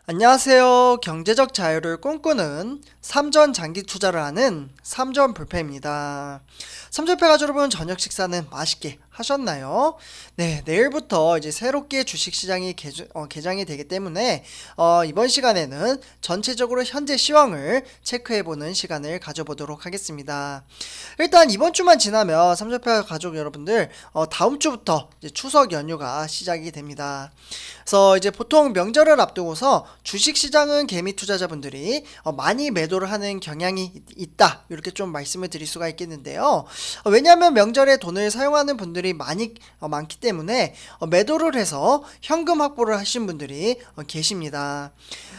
안녕하세요. 경제적 자유를 꿈꾸는 삼전 장기 투자를 하는 삼전 불패입니다. 삼전패 가족 여러분, 저녁 식사는 맛있게 하셨나요? 네, 내일부터 이제 새롭게 주식시장이 개장이 되기 때문에 이번 시간에는 전체적으로 현재 시황을 체크해보는 시간을 가져보도록 하겠습니다. 일단 이번 주만 지나면 삼전패 가족 여러분들 다음 주부터 이제 추석 연휴가 시작이 됩니다. 그래서 이제 보통 명절을 앞두고서 주식시장은 개미 투자자분들이 많이 매도를 하는 경향이 있다, 이렇게 좀 말씀을 드릴 수가 있겠는데요. 왜냐하면 명절에 돈을 사용하는 분들이 많기 때문에 매도를 해서 현금 확보를 하신 분들이 계십니다.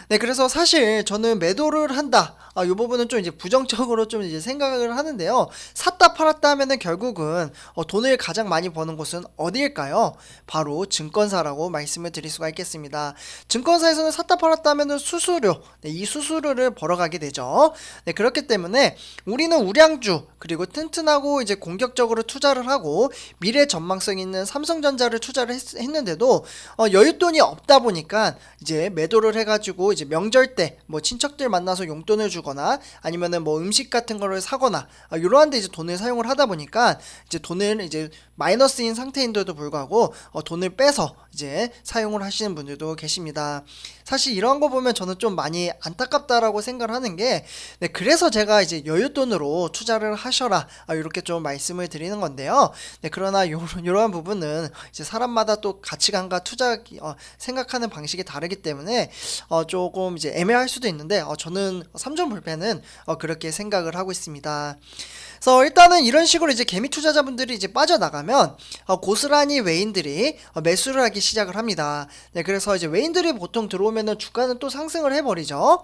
네, 그래서 사실 저는 매도를 한다, 이 부분은 좀 이제 부정적으로 좀 이제 생각을 하는데요. 샀다 팔았다 하면은 결국은 돈을 가장 많이 버는 곳은 어디일까요? 바로 증권사라고 말씀을 드릴 수가 있겠습니다. 증권사에서는 샀다 팔았다 하면은 수수료, 네, 이 수수료를 벌어가게 되죠. 네, 그렇기 때문에 우리는 우량주, 그리고 튼튼하고 이제 공격적으로 투자를 하고 미래 전망성 있는 삼성전자를 투자를 했는데도 여윳돈이 없다 보니까 이제 매도를 해가지고 이제 명절 때 뭐 친척들 만나서 용돈을 주거나 아니면은 뭐 음식 같은 거를 사거나 이러한 데 이제 돈을 사용을 하다 보니까 이제 돈을 이제 마이너스인 상태인데도 불구하고 돈을 빼서 이제 사용을 하시는 분들도 계십니다. 사실 이런 거 보면 저는 좀 많이 안타깝다라고 생각을 하는 게, 네, 그래서 제가 이제 여윳돈으로 투자를 하셔라, 이렇게 좀 말씀을 드리는 건데요. 네, 그러나 이러한 부분은 이제 사람마다 또 가치관과 투자 생각하는 방식이 다르기 때문에 조금 이제 애매할 수도 있는데 저는 삼전 불패는 그렇게 생각을 하고 있습니다. 그래서 일단은 이런 식으로 이제 개미 투자자분들이 이제 빠져나가면 고스란히 외인들이 매수를 하기 시작을 합니다. 네, 그래서 이제 외인들이 보통 들어오면은 주가는 또 상승을 해버리죠.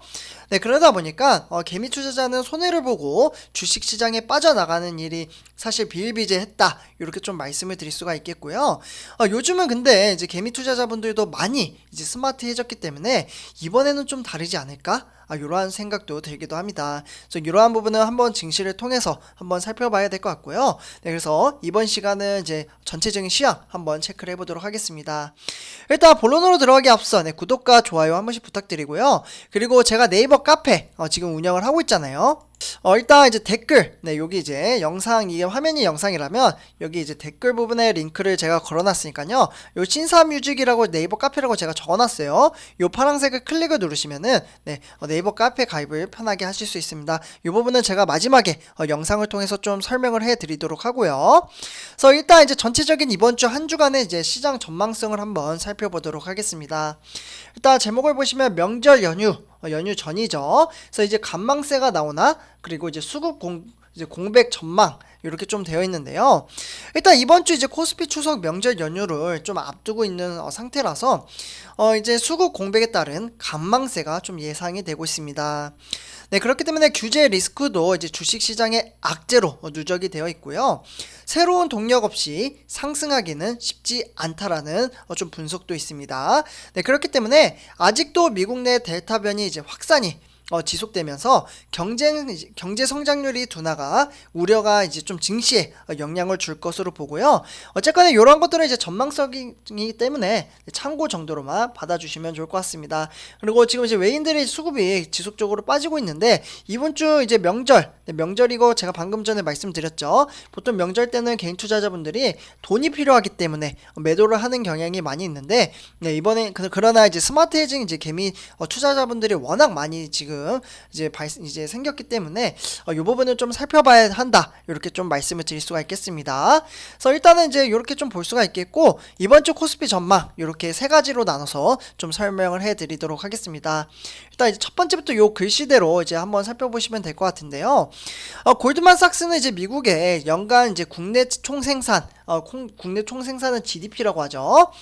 네, 그러다 보니까 개미 투자자는 손해를 보고 주식시장에 빠져나가는 일이 사실 비일비재했다, 이렇게 좀 말씀을 드릴 수가 있겠고요. 요즘은 근데 이제 개미 투자자분들도 많이 이제 스마트해졌기 때문에 이번에는 좀 다르지 않을까? 이러한 생각도 들기도 합니다. 그래서 이러한 부분은 한번 증시를 통해서 한번 살펴봐야 될 것 같고요. 네, 그래서 이번 시간은 이제 전체적인 시황 한번 체크를 해보도록 하겠습니다. 일단 본론으로 들어가기 앞서 구독과 좋아요 한 번씩 부탁드리고요. 그리고 제가 네이버 카페 지금 운영을 하고 있잖아요. 일단 이제 댓글, 네, 여기 이제 영상, 이게 화면이 영상이라면 여기 이제 댓글 부분에 링크를 제가 걸어놨으니까요. 요 신사뮤직이라고 네이버 카페라고 제가 적어놨어요. 요 파란색을 클릭을 누르시면은 네, 네이버 카페 가입을 편하게 하실 수 있습니다. 이 부분은 제가 마지막에 영상을 통해서 좀 설명을 해드리도록 하고요. 그래서 일단 이제 전체적인 이번 주 한 주간의 이제 시장 전망성을 한번 살펴보도록 하겠습니다. 일단 제목을 보시면 명절 연휴 전이죠. 그래서 이제 간망세가 나오나, 그리고 이제 이제 공백 전망, 이렇게 좀 되어 있는데요. 일단 이번 주 이제 코스피 추석 명절 연휴를 좀 앞두고 있는 상태라서 이제 수급 공백에 따른 간망세가 좀 예상이 되고 있습니다. 네, 그렇기 때문에 규제 리스크도 이제 주식시장의 악재로 누적이 되어 있고요. 새로운 동력 없이 상승하기는 쉽지 않다라는 좀 분석도 있습니다. 네, 그렇기 때문에 아직도 미국 내 델타 변이 이제 확산이 지속되면서 경제 성장률이 둔화가 우려가 이제 좀 증시에 영향을 줄 것으로 보고요. 어쨌거나 이런 것들은 이제 전망성이기 때문에 참고 정도로만 받아주시면 좋을 것 같습니다. 그리고 지금 이제 외인들의 수급이 지속적으로 빠지고 있는데 이번 주 이제 명절이고 제가 방금 전에 말씀드렸죠. 보통 명절 때는 개인 투자자분들이 돈이 필요하기 때문에 매도를 하는 경향이 많이 있는데, 네, 이번에 그러나 이제 스마트 헤징 이제 개미 투자자분들이 워낙 많이 지금 이제 생겼기 때문에 이 부분을 좀 살펴봐야 한다, 이렇게 좀 말씀을 드릴 수가 있겠습니다. 그래서 일단은 이제 이렇게 좀 볼 수가 있겠고, 이번 주 코스피 전망 이렇게 세 가지로 나눠서 좀 설명을 해드리도록 하겠습니다. 일단 이제 첫 번째부터 요 글씨대로 이제 한번 살펴보시면 될 것 같은데요. 골드만삭스는 이제 미국의 연간 이제 국내 총생산, 국내 총생산은 GDP라고 하죠.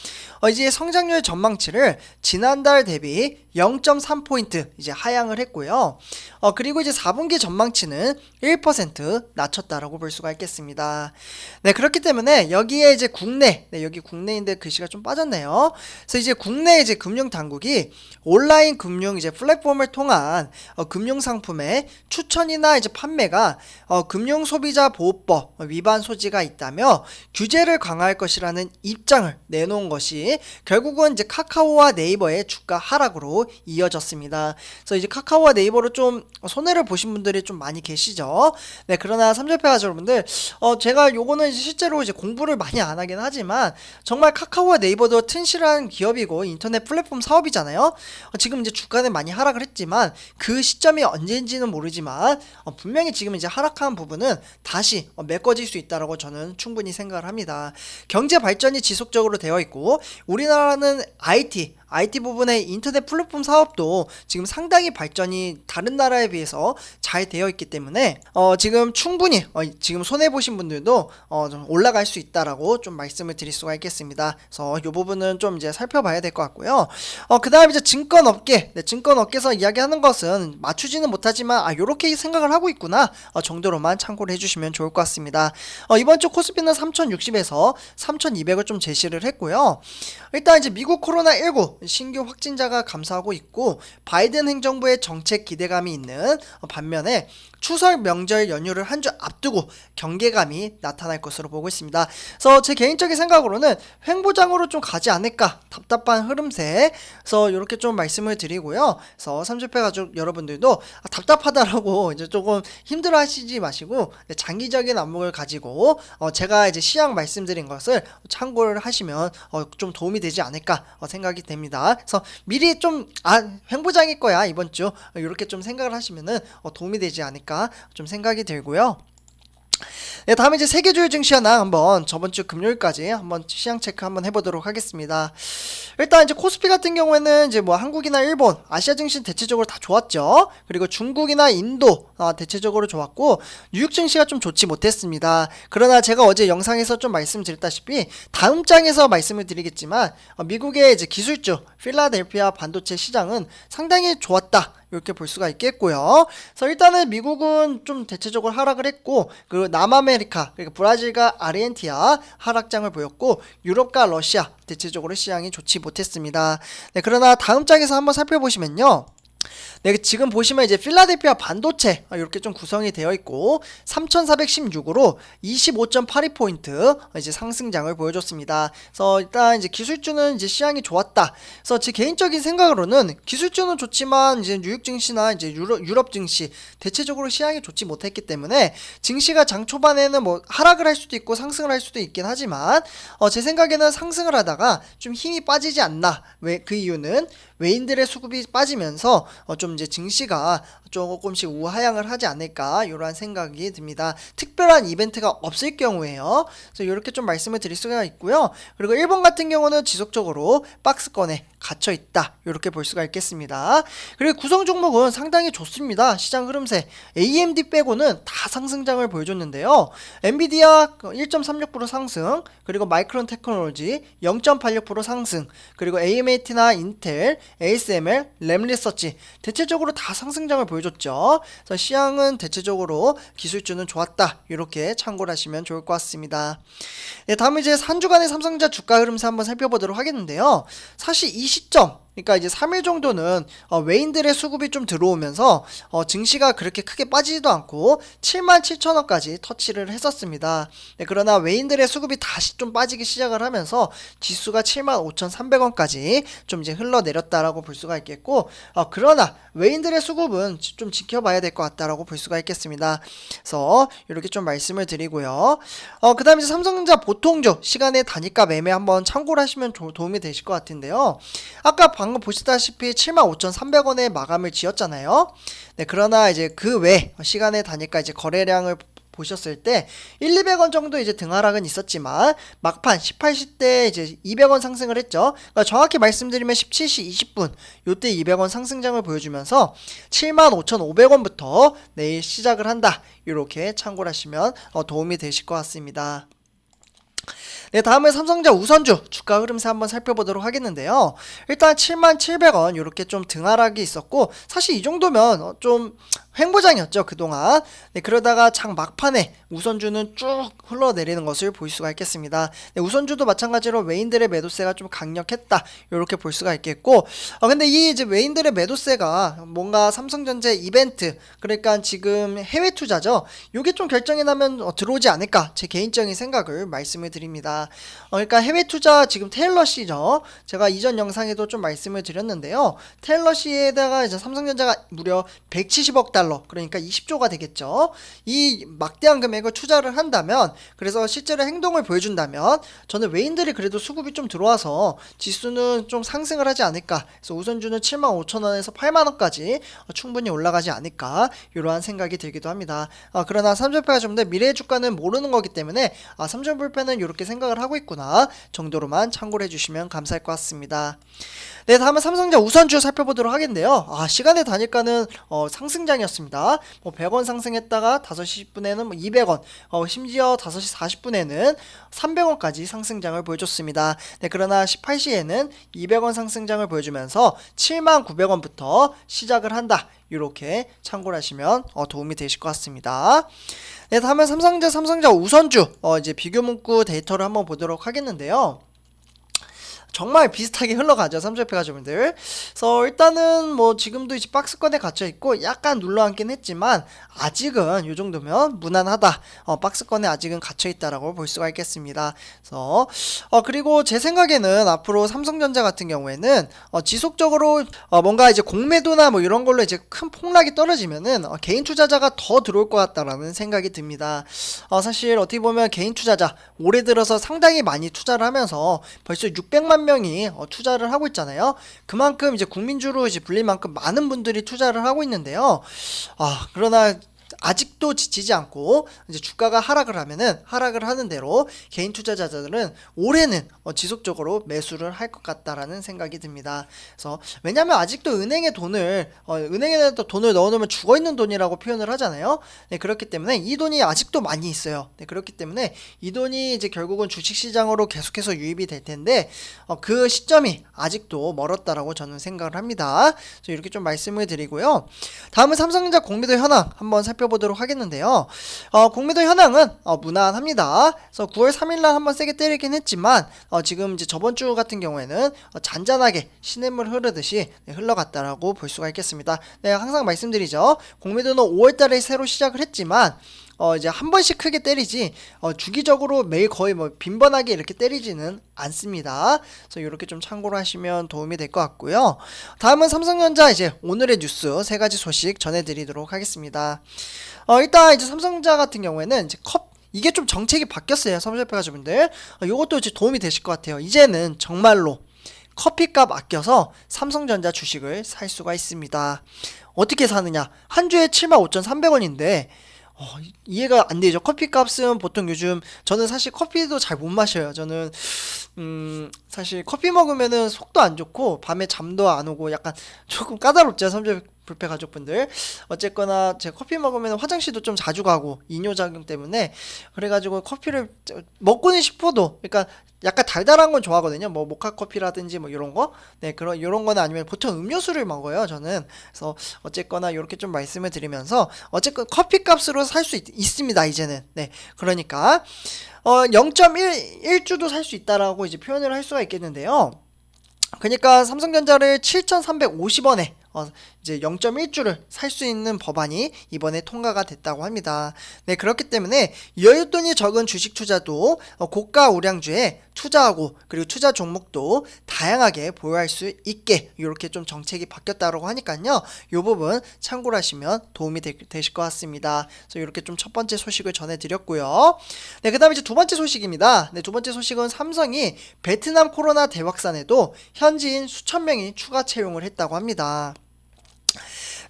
이제 성장률 전망치를 지난달 대비 0.3포인트 이제 하향을 했고요. 그리고 이제 4분기 전망치는 1% 낮췄다라고 볼 수가 있겠습니다. 네, 그렇기 때문에 여기에 이제 여기 국내인데 글씨가 좀 빠졌네요. 그래서 이제 국내 이제 금융 당국이 온라인 금융 이제 플랫폼을 통한 금융 상품의 추천이나 이제 판매가 금융 소비자 보호법 위반 소지가 있다며 규제를 강화할 것이라는 입장을 내놓은 것이 결국은 이제 카카오와 네이버의 주가 하락으로 이어졌습니다. 그래서 이제 카카오와 네이버로 좀 손해를 보신 분들이 좀 많이 계시죠. 네, 그러나 삼절패 가족 여러분들, 제가 요거는 이제 실제로 이제 공부를 많이 안 하긴 하지만 정말 카카오와 네이버도 튼실한 기업이고 인터넷 플랫폼 사업이잖아요. 지금 이제 주가는 많이 하락을 했지만 그 시점이 언제인지는 모르지만 분명히 지금 이제 하락한 부분은 다시 메꿔질 수 있다라고 저는 충분히 생각을 합니다. 경제 발전이 지속적으로 되어 있고 우리나라는 IT 부분의 인터넷 플랫폼 사업도 지금 상당히 발전이 다른 나라에 비해서 잘 되어 있기 때문에 지금 충분히 지금 손해 보신 분들도 좀 올라갈 수 있다라고 좀 말씀을 드릴 수가 있겠습니다. 그래서 이 부분은 좀 이제 살펴봐야 될 것 같고요. 그다음 이제 증권업계, 증권업계에서 이야기하는 것은 맞추지는 못하지만 요렇게 생각을 하고 있구나 정도로만 참고를 해주시면 좋을 것 같습니다. 이번 주 코스피는 3060에서 3200을 좀 제시를 했고요. 일단 이제 미국 코로나19 신규 확진자가 감소하고 있고 바이든 행정부의 정책 기대감이 있는 반면에 추석 명절 연휴를 한 주 앞두고 경계감이 나타날 것으로 보고 있습니다. 그래서 제 개인적인 생각으로는 횡보장으로 좀 가지 않을까, 답답한 흐름세. 그래서 이렇게 좀 말씀을 드리고요. 그래서 삼주패 가족 여러분들도 답답하다라고 이제 조금 힘들어하시지 마시고 장기적인 안목을 가지고 제가 이제 시황 말씀드린 것을 참고를 하시면 좀 도움이 되지 않을까 생각이 됩니다. 그래서 미리 좀 횡보장일 거야 이번 주 이렇게 좀 생각을 하시면은 도움이 되지 않을까 좀 생각이 들고요. 네, 다음에 이제 세계주요 증시 현황 한번 저번 주 금요일까지 한번 시황 체크 한번 해보도록 하겠습니다. 일단 이제 코스피 같은 경우에는 이제 뭐 한국이나 일본, 아시아 증시는 대체적으로 다 좋았죠. 그리고 중국이나 인도 대체적으로 좋았고 뉴욕 증시가 좀 좋지 못했습니다. 그러나 제가 어제 영상에서 좀 말씀드렸다시피 다음 장에서 말씀을 드리겠지만 미국의 이제 기술주 필라델피아 반도체 시장은 상당히 좋았다. 이렇게 볼 수가 있겠고요. 그래서 일단은 미국은 좀 대체적으로 하락을 했고 그리고 남아메리카 그러니까 브라질과 아르헨티나 하락장을 보였고 유럽과 러시아 대체적으로 시장이 좋지 못했습니다. 네, 그러나 다음 장에서 한번 살펴보시면요. 네, 지금 보시면 이제 필라델피아 반도체 이렇게 좀 구성이 되어 있고 3416으로 25.82포인트 이제 상승장을 보여줬습니다. 그래서 일단 이제 기술주는 이제 시향이 좋았다. 그래서 제 개인적인 생각으로는 기술주는 좋지만 이제 뉴욕 증시나 이제 유럽 증시 대체적으로 시향이 좋지 못했기 때문에 증시가 장 초반에는 뭐 하락을 할 수도 있고 상승을 할 수도 있긴 하지만 제 생각에는 상승을 하다가 좀 힘이 빠지지 않나. 왜 그 이유는 외인들의 수급이 빠지면서 좀 이제 증시가 조금씩 우하향을 하지 않을까 이러한 생각이 듭니다. 특별한 이벤트가 없을 경우에요. 그래서 이렇게 좀 말씀을 드릴 수가 있고요. 그리고 일본 같은 경우는 지속적으로 박스권에 갇혀 있다 이렇게 볼 수가 있겠습니다. 그리고 구성 종목은 상당히 좋습니다. 시장 흐름세 AMD 빼고는 다 상승장을 보여줬는데요. 엔비디아 1.36% 상승, 그리고 마이크론 테크놀로지 0.86% 상승, 그리고 AMAT나 인텔, ASML, 램리서치 대체적으로 다 상승장을 보여줬죠. 그래서 시향은 대체적으로 기술주는 좋았다 이렇게 참고를 하시면 좋을 것 같습니다. 네, 다음 이제 한 주간의 삼성전자 주가 흐름세 한번 살펴보도록 하겠는데요. 사실 이 시점 그러니까 이제 3일 정도는 외인들의 수급이 좀 들어오면서 증시가 그렇게 크게 빠지지도 않고 77,000원까지 터치를 했었습니다. 네, 그러나 외인들의 수급이 다시 좀 빠지기 시작을 하면서 지수가 75,300원까지 좀 이제 흘러내렸다라고 볼 수가 있겠고 그러나 외인들의 수급은 좀 지켜봐야 될 것 같다라고 볼 수가 있겠습니다. 그래서 이렇게 좀 말씀을 드리고요. 그 다음에 삼성전자 보통주 시간의 단위가 매매 한번 참고를 하시면 도움이 되실 것 같은데요. 아까 방금 보시다시피 75,300원에 마감을 지었잖아요. 네, 그러나 이제 그 외 시간의 단위가 이제 거래량을 보셨을 때 1,200원 정도 이제 등하락은 있었지만 막판 18시 때 이제 200원 상승을 했죠. 그러니까 정확히 말씀드리면 17시 20분 요때 200원 상승장을 보여주면서 75,500원부터 내일 시작을 한다. 이렇게 참고를 하시면 도움이 되실 것 같습니다. 네, 다음은 삼성전자 우선주 주가 흐름세 한번 살펴보도록 하겠는데요. 일단 77,000원 이렇게 좀 등하락이 있었고 사실 이 정도면 좀 횡보장이었죠 그동안. 네, 그러다가 장 막판에 우선주는 쭉 흘러내리는 것을 볼 수가 있겠습니다. 네, 우선주도 마찬가지로 외인들의 매도세가 좀 강력했다 이렇게 볼 수가 있겠고, 근데 이 이제 외인들의 매도세가 뭔가 삼성전자 이벤트, 그러니까 지금 해외 투자죠, 요게 좀 결정이 나면 들어오지 않을까, 제 개인적인 생각을 말씀을 드립니다. 그러니까 해외 투자 지금 테일러시죠. 제가 이전 영상에도 좀 말씀을 드렸는데요, 테일러시에다가 이제 삼성전자가 무려 170억 달러, 그러니까 20조가 되겠죠. 이 막대한 금액을 투자를 한다면, 그래서 실제로 행동을 보여준다면 저는 외인들이 그래도 수급이 좀 들어와서 지수는 좀 상승을 하지 않을까. 그래서 우선주는 75,000원에서 8만원까지 충분히 올라가지 않을까, 이러한 생각이 들기도 합니다. 그러나 삼성전자가 좀 더 미래의 주가는 모르는 거기 때문에 삼성불패는 이렇게 생각을 하고 있구나 정도로만 참고를 해주시면 감사할 것 같습니다. 네, 다음은 삼성전자 우선주 살펴보도록 하겠는데요. 시간의 단일가는 상승장이었습니다. 100원 상승했다가 5시 10분에는 200원, 심지어 5시 40분에는 300원까지 상승장을 보여줬습니다. 네, 그러나 18시에는 200원 상승장을 보여주면서 79,900원부터 시작을 한다, 이렇게 참고를 하시면 도움이 되실 것 같습니다. 네, 다음은 삼성전자 우선주 이제 비교 문구 데이터를 한번 보도록 하겠는데요. 정말 비슷하게 흘러가죠 삼성전자 가족분들. 그래서 일단은 뭐 지금도 이제 박스권에 갇혀 있고 약간 눌러앉긴 했지만 아직은 이 정도면 무난하다, 박스권에 아직은 갇혀 있다라고 볼 수가 있겠습니다. 그래서 그리고 제 생각에는 앞으로 삼성전자 같은 경우에는 지속적으로 뭔가 이제 공매도나 뭐 이런 걸로 이제 큰 폭락이 떨어지면은 개인 투자자가 더 들어올 것 같다라는 생각이 듭니다. 사실 어떻게 보면 개인 투자자 올해 들어서 상당히 많이 투자를 하면서 벌써 600만 명이 투자를 하고 있잖아요. 그만큼 이제 국민주로 이제 불릴 만큼 많은 분들이 투자를 하고 있는데요. 그러나 아직도 지치지 않고 이제 주가가 하락을 하면은 하락을 하는 대로 개인 투자자들은 올해는 지속적으로 매수를 할 것 같다라는 생각이 듭니다. 그래서 왜냐하면 아직도 은행에 돈을 넣어놓으면 죽어있는 돈이라고 표현을 하잖아요. 네, 그렇기 때문에 이 돈이 아직도 많이 있어요. 네, 그렇기 때문에 이 돈이 이제 결국은 주식시장으로 계속해서 유입이 될 텐데 그 시점이 아직도 멀었다라고 저는 생각을 합니다. 그래서 이렇게 좀 말씀을 드리고요. 다음은 삼성전자 공매도 현황 한번 살펴보도록 하겠는데요. 공매도 현황은 무난합니다. 그래서 9월 3일날 한번 세게 때리긴 했지만 지금 이제 저번 주 같은 경우에는 잔잔하게 시냇물 흐르듯이 흘러갔다라고 볼 수가 있겠습니다. 네, 항상 말씀드리죠. 공매도는 5월달에 새로 시작을 했지만 이제 한 번씩 크게 때리지 주기적으로 매일 거의 뭐 빈번하게 이렇게 때리지는 않습니다. 그래서 이렇게 좀 참고를 하시면 도움이 될 것 같고요. 다음은 삼성전자 이제 오늘의 뉴스 세 가지 소식 전해드리도록 하겠습니다. 일단 이제 삼성전자 같은 경우에는 이제 이게 좀 정책이 바뀌었어요. 삼성전자 가족분들. 이것도 이제 도움이 되실 것 같아요. 이제는 정말로 커피값 아껴서 삼성전자 주식을 살 수가 있습니다. 어떻게 사느냐? 한 주에 75,300원인데 이해가 안 되죠. 커피 값은 보통 요즘, 저는 사실 커피도 잘 못 마셔요. 저는 사실 커피 먹으면은 속도 안 좋고 밤에 잠도 안 오고 약간 조금 까다롭죠. 삼겹 불패 가족분들. 어쨌거나 제가 커피 먹으면 화장실도 좀 자주 가고 이뇨작용 때문에, 그래가지고 커피를 먹고는 싶어도, 그러니까 약간 달달한 건 좋아하거든요. 뭐 모카 커피라든지 뭐 이런 거, 네, 그런 이런 거는 아니면 보통 음료수를 먹어요 저는. 그래서 어쨌거나 이렇게 좀 말씀을 드리면서 어쨌건 커피 값으로 살 수 있습니다 이제는. 네, 그러니까 0.1주도 살 수 있다라고 이제 표현을 할 수가 있겠는데요. 그러니까 삼성전자를 7,350원에 이제 0.1주를 살 수 있는 법안이 이번에 통과가 됐다고 합니다. 네, 그렇기 때문에 여윳돈이 적은 주식 투자도 고가 우량주에 투자하고, 그리고 투자 종목도 다양하게 보유할 수 있게 이렇게 좀 정책이 바뀌었다고 하니까요. 이 부분 참고를 하시면 도움이 되실 것 같습니다. 그래서 이렇게 좀 첫 번째 소식을 전해드렸고요. 네, 그 다음에 이제 두 번째 소식입니다. 네, 두 번째 소식은 삼성이 베트남 코로나 대확산에도 현지인 수천 명이 추가 채용을 했다고 합니다.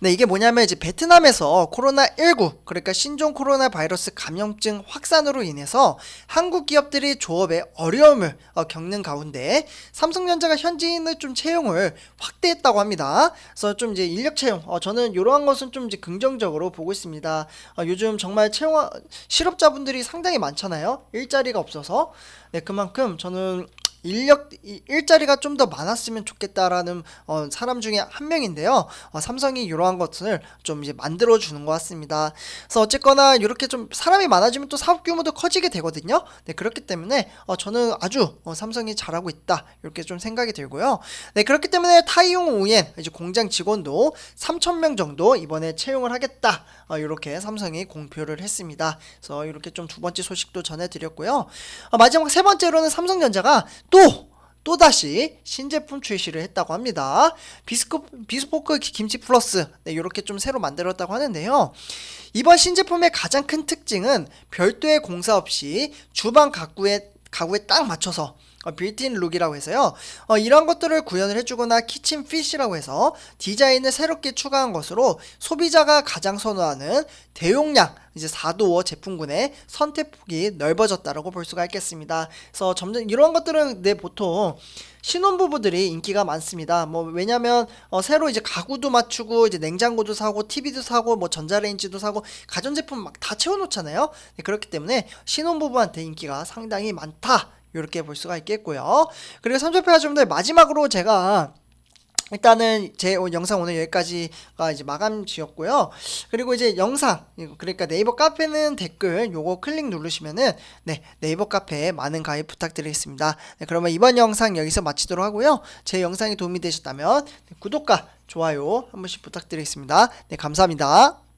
네, 이게 뭐냐면 이제 베트남에서 코로나19, 그러니까 신종 코로나 바이러스 감염증 확산으로 인해서 한국 기업들이 조업에 어려움을 겪는 가운데 삼성전자가 현지인을 좀 채용을 확대했다고 합니다. 그래서 좀 이제 인력 채용, 저는 이러한 것은 좀 이제 긍정적으로 보고 있습니다. 요즘 정말 실업자분들이 상당히 많잖아요. 일자리가 없어서. 네, 그만큼 저는 일자리가 좀 더 많았으면 좋겠다라는 사람 중에 한 명인데요. 삼성이 이러한 것을 좀 이제 만들어 주는 것 같습니다. 그래서 어쨌거나 이렇게 좀 사람이 많아지면 또 사업 규모도 커지게 되거든요. 네, 그렇기 때문에 저는 아주 삼성이 잘하고 있다 이렇게 좀 생각이 들고요. 네, 그렇기 때문에 타이용 OEM 이제 공장 직원도 3,000명 정도 이번에 채용을 하겠다. 이렇게 삼성이 공표를 했습니다. 그래서 이렇게 좀 두 번째 소식도 전해드렸고요. 마지막 세 번째로는 삼성전자가 또다시 신제품 출시를 했다고 합니다. 비스포크 김치 플러스 네, 이렇게 좀 새로 만들었다고 하는데요. 이번 신제품의 가장 큰 특징은 별도의 공사 없이 주방 가구에 딱 맞춰서 빌트인 룩이라고 해서요. 이런 것들을 구현을 해주거나 키친 핏이라고 해서 디자인을 새롭게 추가한 것으로 소비자가 가장 선호하는 대용량 이제 4도어 제품군의 선택폭이 넓어졌다라고 볼 수가 있겠습니다. 그래서 점점 이런 것들은 보통 신혼부부들이 인기가 많습니다. 뭐 왜냐면 새로 이제 가구도 맞추고 이제 냉장고도 사고 TV도 사고 뭐 전자레인지도 사고 가전제품 막 다 채워놓잖아요. 네, 그렇기 때문에 신혼부부한테 인기가 상당히 많다. 이렇게 볼 수가 있겠고요. 그리고 삼성페가 좀 더 마지막으로 제가 일단은 제 영상 오늘 여기까지가 이제 마감지였고요. 그리고 이제 영상 그러니까 네이버 카페는 댓글 요거 클릭 누르시면은 네 네이버 카페에 많은 가입 부탁드리겠습니다. 네, 그러면 이번 영상 여기서 마치도록 하고요. 제 영상이 도움이 되셨다면 구독과 좋아요 한 번씩 부탁드리겠습니다. 네, 감사합니다.